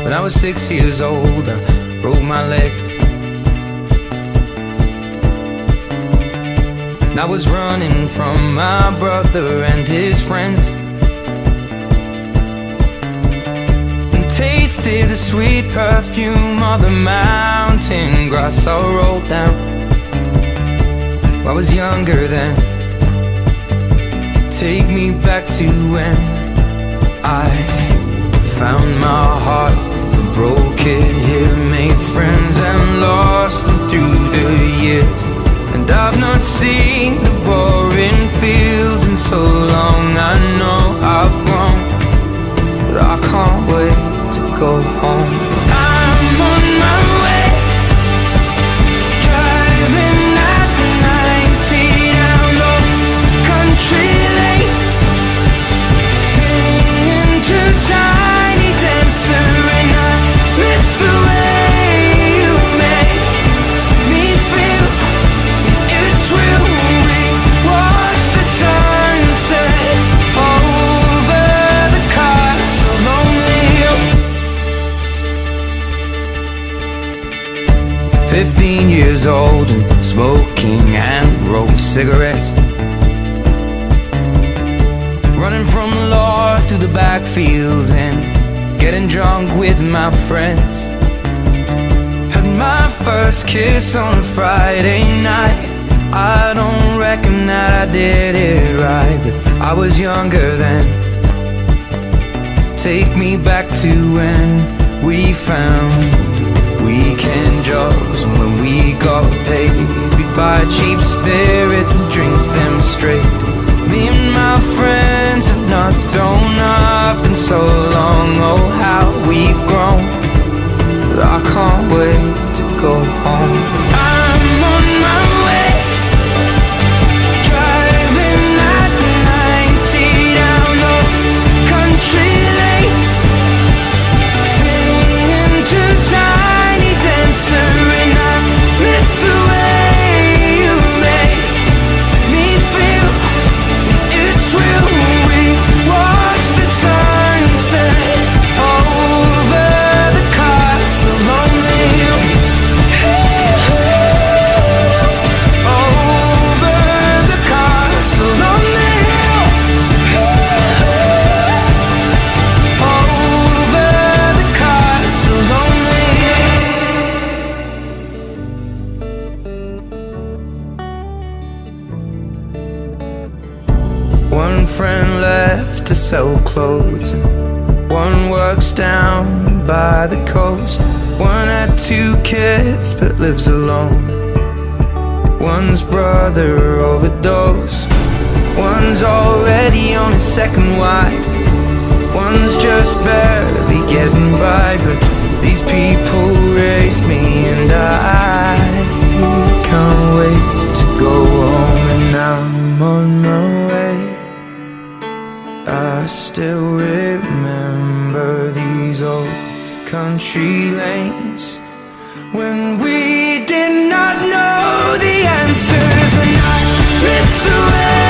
When I was 6 years old, I broke my leg. And I was running from my brother and his friends, and tasted the sweet perfume of the mountain grass I rolled down. I was younger then. Take me back to when I found my heart, broke it here, made friends and lost them through the years. And I've not seen the boring fields in so long. I know I've grown, but I can't wait to go home. I'm on my way, driving at 90 down those country lanes, singing to Tiny Dancer, and I miss the way you make me feel. It's real. We watch the sunset over the castle on the hill. 15 years old and smoking hand-rolled cigarettes, running from the law through the backfields and getting drunk with my friends. Had my first kiss on a Friday night. I don't reckon that I did it right, but I was younger then. Take me back to when we found weekend jobs, and when we got paid, we'd buy cheap spirits and drink them straight. Me and my friends have not thrown up in so long. Oh, how we've grown, but I can't wait to go home. I'm on my way, driving at 90 down those country lanes, singing to Tiny Dancer, and I miss the way you make me feel. It's real. We watch the sunset over the castle on the hill. Over the castle on the hill. Over the castle on the hill. One friend left to sell clothes, and one works down by the coast. One had 2 kids but lives alone. One's brother overdosed. One's already on his second wife. One's just barely getting by. But these people raised me, and I can't wait to go home. And I'm on my way. I still remember these old country lanes when we did not know the answers, and I missed the way